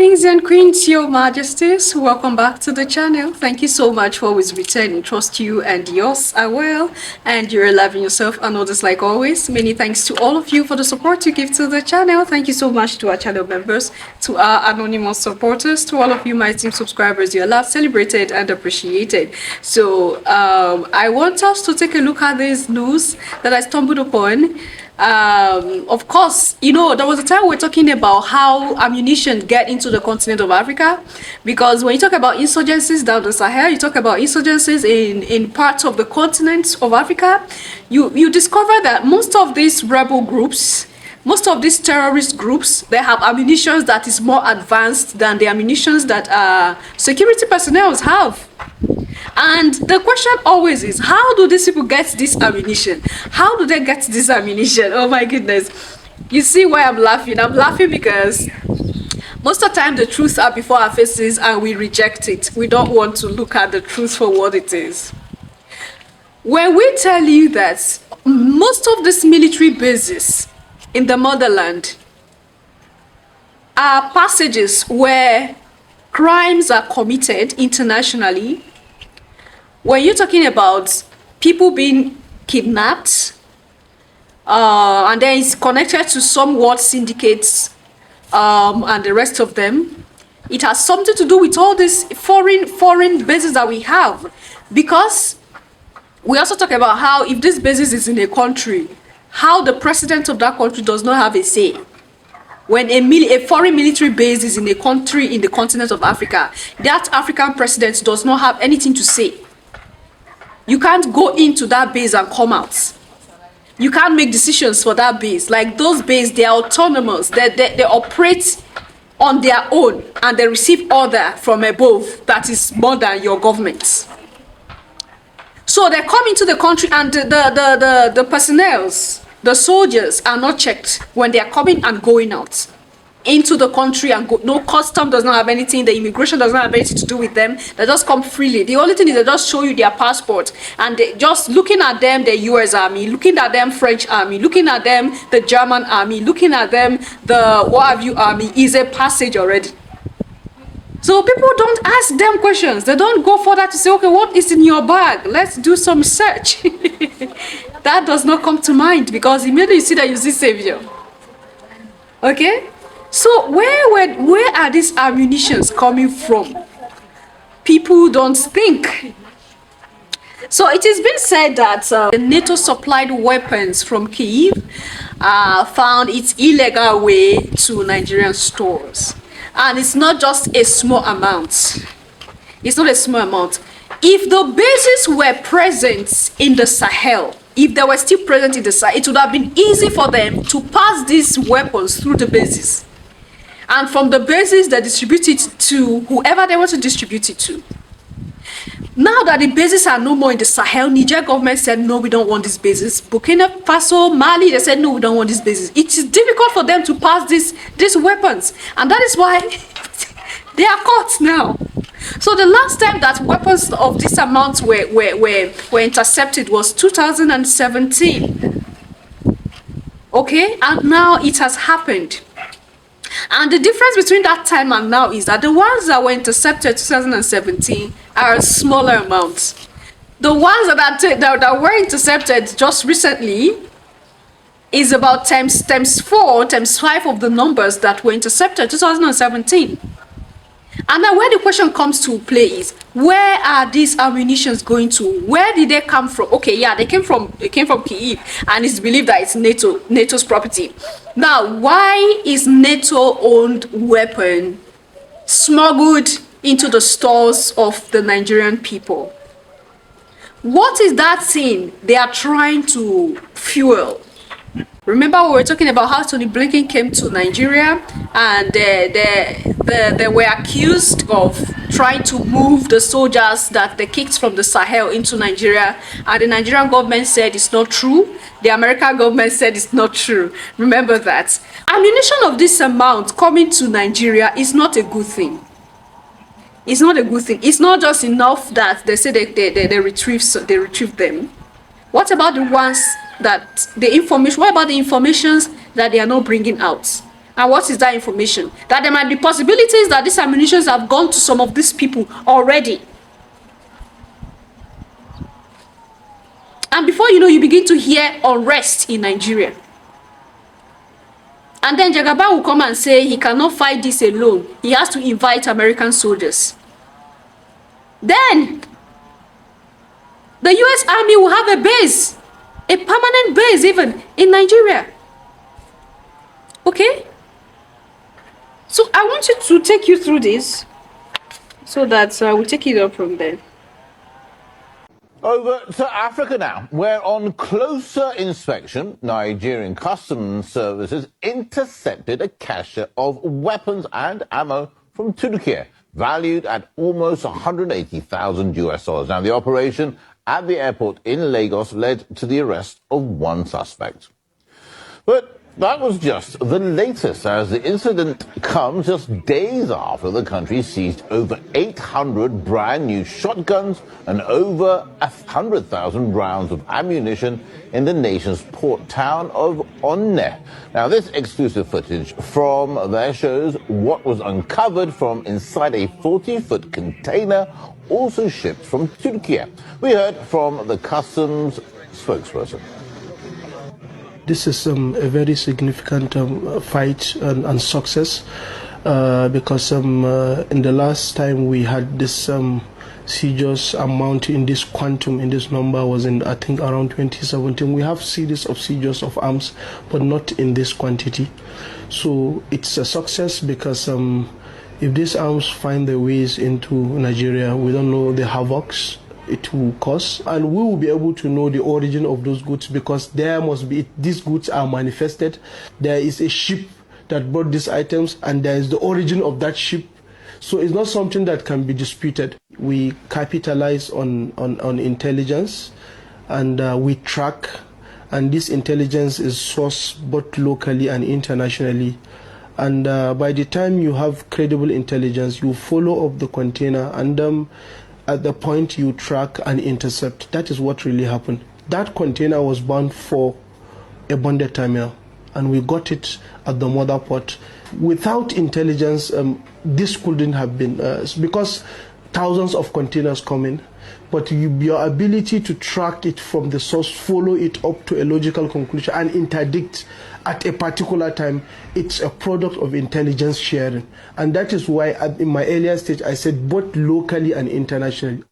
Kings and queens, your majesties, welcome back to the channel. Thank you so much for always returning. Trust you and yours are well, and you're loving yourself and others like always. Many thanks to all of you for the support you give to the channel. Thank you so much to our channel members, to our anonymous supporters, to all of you my team subscribers. You're loved, celebrated, and appreciated. So I want us to take a look at this news that I stumbled upon. Of course, you know, there was a time we were talking about how ammunition get into the continent of Africa, because when you talk about insurgencies down the Sahel, you talk about insurgencies in parts of the continent of Africa, you discover that most of these rebel groups, most of these terrorist groups, they have ammunition that is more advanced than the ammunitions that security personnel have. And the question always is, how do these people get this ammunition? How do they get this ammunition? Oh my goodness. You see why I'm laughing? I'm laughing because most of the time the truths are before our faces and we reject it. We don't want to look at the truth for what it is. When we tell you that most of these military bases in the motherland are passages where crimes are committed internationally, when you're talking about people being kidnapped, and then it's connected to some world syndicates and the rest of them, it has something to do with all these foreign bases that we have. Because we also talk about how if this basis is in a country, how the president of that country does not have a say. When a foreign military base is in a country in the continent of Africa, that African president does not have anything to say. You can't go into that base and come out. You can't make decisions for that base. Like those bases, they are autonomous. They operate on their own and they receive order from above that is more than your government. So they come into the country and the personnel, the soldiers are not checked when they are coming and going out into the country, and no custom does not have anything, the immigration does not have anything to do with them. They just come freely. The only thing is they just show you their passport, and they just looking at them, the US army, looking at them, French army, looking at them, the German army, looking at them, the what have you army, is a passage already. So people don't ask them questions. They don't go further to say, okay, what is in your bag? Let's do some research. That does not come to mind, because immediately you see that you see savior. Okay. So where are these ammunitions coming from? People don't think. So it has been said that the NATO supplied weapons from Kyiv found its illegal way to Nigerian stores. And it's not just a small amount. It's not a small amount. If the bases were present in the Sahel, if they were still present in the Sahel, it would have been easy for them to pass these weapons through the bases. And from the bases, they distribute it to whoever they want to distribute it to. Now that the bases are no more in the Sahel, Niger government said, no, we don't want these bases. Burkina Faso, Mali, they said, no, we don't want these bases. It is difficult for them to pass these weapons. And that is why they are caught now. So the last time that weapons of this amount were intercepted was 2017. Okay, and now it has happened. And the difference between that time and now is that the ones that were intercepted 2017 are a smaller amount. The ones that were intercepted just recently is about times 4, times 5 of the numbers that were intercepted 2017. And now where the question comes to play is, where are these ammunitions going to? Where did they come from? Okay, yeah, they came from Kyiv, and it's believed that it's NATO's property. Now, why is NATO-owned weapon smuggled into the stores of the Nigerian people? What is that thing they are trying to fuel? Remember, we were talking about how Tony Blinken came to Nigeria, and they were accused of trying to move the soldiers that they kicked from the Sahel into Nigeria, and the Nigerian government said it's not true. The American government said it's not true. Remember that. Ammunition of this amount coming to Nigeria is not a good thing. It's not a good thing. It's not just enough that they say they retrieve them. What about the ones that the information? What about the informations that they are not bringing out? And what is that information? That there might be possibilities that these ammunitions have gone to some of these people already. And before you know, you begin to hear unrest in Nigeria. And then Jagaba will come and say he cannot fight this alone. He has to invite American soldiers. Then the US Army will have a base, a permanent base even in Nigeria. Okay? So I wanted to take you through this so that we'll take it up from there. Over to Africa now, where on closer inspection, Nigerian customs services intercepted a cache of weapons and ammo from Turkey, valued at almost $180,000. Now, the operation at the airport in Lagos led to the arrest of one suspect. But that was just the latest, as the incident comes just days after the country seized over 800 brand new shotguns and over 100,000 rounds of ammunition in the nation's port town of Onne. Now, this exclusive footage from there shows what was uncovered from inside a 40-foot container also shipped from Turkey. We heard from the customs spokesperson. This is a very significant fight and success because in the last time we had this seizures amount in this quantum, in this number was in, I think, around 2017. We have series of seizures of arms, but not in this quantity. So it's a success because if these arms find their ways into Nigeria, we don't know the havocs it will cause, and we will be able to know the origin of those goods, because there must be, these goods are manifested. There is a ship that brought these items, and there is the origin of that ship. So it's not something that can be disputed. We capitalize on intelligence, and we track, and this intelligence is sourced both locally and internationally. And by the time you have credible intelligence, you follow up the container, and at the point you track and intercept. That is what really happened. That container was bound for a bonded terminal, and we got it at the mother port. Without intelligence, this couldn't have been, because thousands of containers come in, but your ability to track it from the source, follow it up to a logical conclusion, and interdict at a particular time, it's a product of intelligence sharing. And that is why in my earlier stage I said both locally and internationally.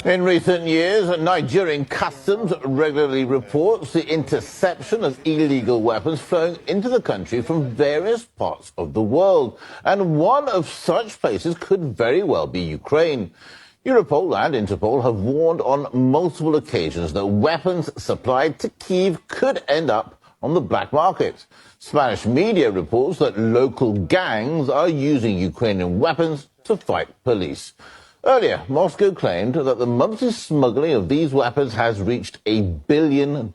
In recent years, Nigerian customs regularly reports the interception of illegal weapons flowing into the country from various parts of the world. And one of such places could very well be Ukraine. Europol and Interpol have warned on multiple occasions that weapons supplied to Kyiv could end up on the black market. Spanish media reports that local gangs are using Ukrainian weapons to fight police. Earlier, Moscow claimed that the monthly smuggling of these weapons has reached $1 billion.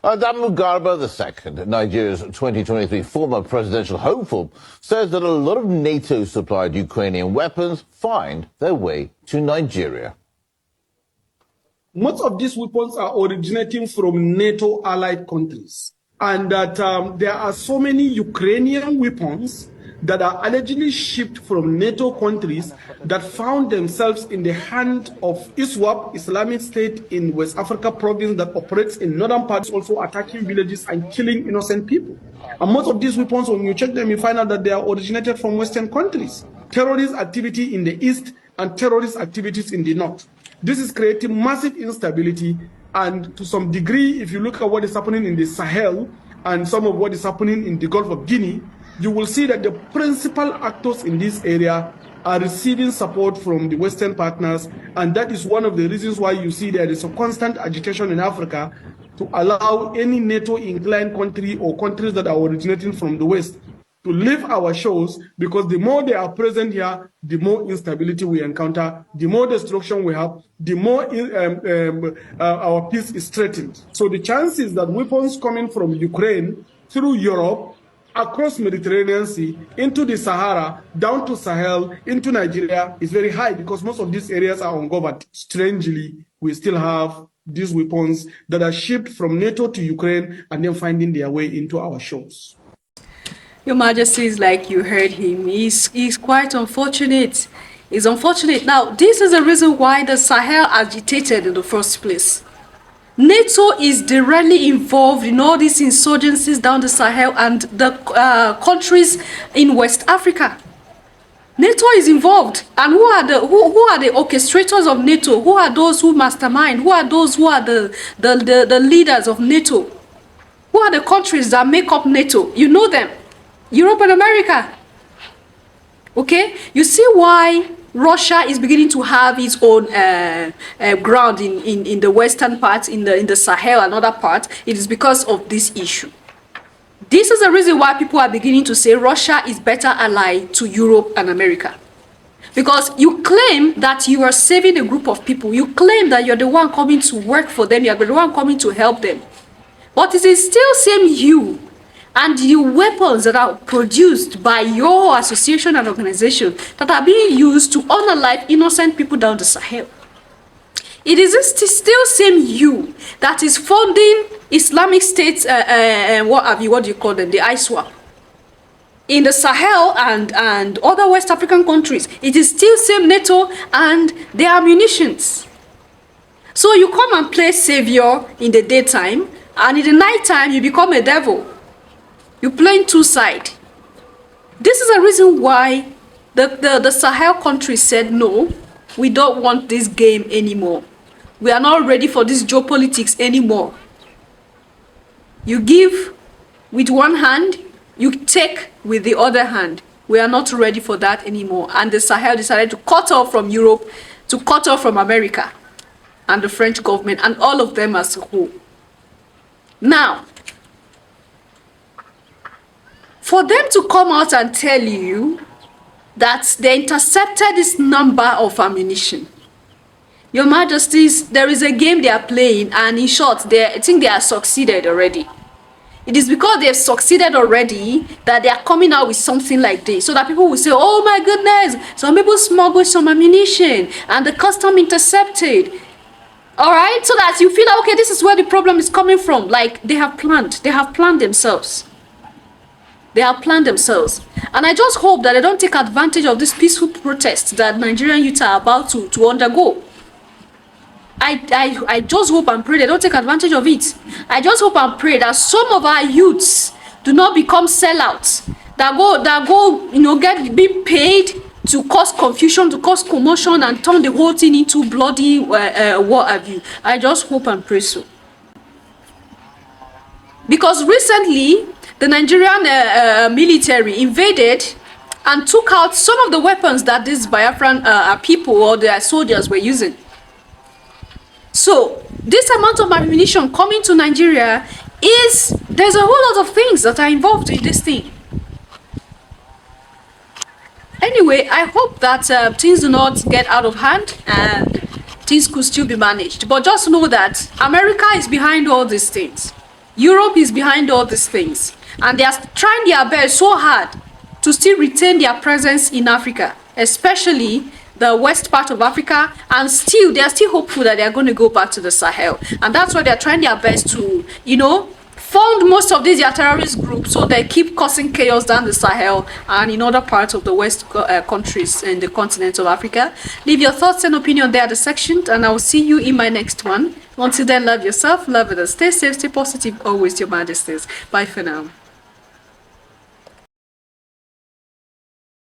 Adamu Garba II, Nigeria's 2023 former presidential hopeful, says that a lot of NATO-supplied Ukrainian weapons find their way to Nigeria. Most of these weapons are originating from NATO allied countries, and that there are so many Ukrainian weapons that are allegedly shipped from NATO countries that found themselves in the hand of ISWAP, Islamic State in West Africa province, that operates in northern parts, also attacking villages and killing innocent people. And most of these weapons, when you check them, you find out that they are originated from Western countries. Terrorist activity in the east and terrorist activities in the north. This is creating massive instability, and to some degree, if you look at what is happening in the Sahel and some of what is happening in the Gulf of Guinea, you will see that the principal actors in this area are receiving support from the Western partners, and that is one of the reasons why you see there is a constant agitation in Africa to allow any NATO-inclined country or countries that are originating from the West to leave our shores, because the more they are present here, the more instability we encounter, the more destruction we have, the more our peace is threatened. So the chances that weapons coming from Ukraine through Europe, across Mediterranean Sea, into the Sahara, down to Sahel, into Nigeria is very high, because most of these areas are ungoverned. Strangely, we still have these weapons that are shipped from NATO to Ukraine and then finding their way into our shores. Your Majesty, like you heard him, he's quite unfortunate. It's unfortunate. Now, this is the reason why the Sahel agitated in the first place. NATO is directly involved in all these insurgencies down the Sahel and the countries in West Africa. NATO is involved, and who are the orchestrators of NATO? Who are those who mastermind? Who are those who are the leaders of NATO? Who are the countries that make up NATO? You know them, Europe and America. Okay, you see why Russia is beginning to have its own ground in the western part, in the Sahel and other part. It is because of this issue. This is the reason why people are beginning to say Russia is better ally to Europe and America. Because you claim that you are saving a group of people. You claim that you're the one coming to work for them. You're the one coming to help them. But it is still same you and the weapons that are produced by your association and organization that are being used to unalive innocent people down the Sahel. It is still same you that is funding Islamic States, what do you call them, the ISWAP, in the Sahel and other West African countries. It is still same NATO and their ammunitions. So you come and play savior in the daytime, and in the nighttime you become a devil. You're playing two sides. This is a reason why the Sahel countries said, no, we don't want this game anymore. We are not ready for this geopolitics anymore. You give with one hand, you take with the other hand. We are not ready for that anymore. And the Sahel decided to cut off from Europe, to cut off from America and the French government and all of them as a whole. Now, for them to come out and tell you that they intercepted this number of ammunition, Your Majesties, there is a game they are playing, and in short, I think they are succeeded already. It is because they have succeeded already that they are coming out with something like this, so that people will say, oh my goodness, some people smuggled some ammunition and the custom intercepted. All right, so that you feel like, okay, this is where the problem is coming from. Like they have planned themselves. They have planned themselves. And I just hope that they don't take advantage of this peaceful protest that Nigerian youth are about to undergo. I just hope and pray they don't take advantage of it. I just hope and pray that some of our youths do not become sellouts, that go, be paid to cause confusion, to cause commotion, and turn the whole thing into bloody what have you. I just hope and pray so. Because recently, the Nigerian military invaded and took out some of the weapons that these Biafran people or their soldiers were using. So this amount of ammunition coming to Nigeria there's a whole lot of things that are involved in this thing. Anyway, I hope that things do not get out of hand and things could still be managed. But just know that America is behind all these things. Europe is behind all these things. And they are trying their best so hard to still retain their presence in Africa, especially the west part of Africa, and they are still hopeful that they are going to go back to the Sahel. And that's why they are trying their best to, fund most of these terrorist groups, so they keep causing chaos down the Sahel and in other parts of the west countries in the continent of Africa. Leave your thoughts and opinion there at the section, and I will see you in my next one. Until then, love yourself, love others, stay safe, stay positive, always, Your Majesties. Bye for now.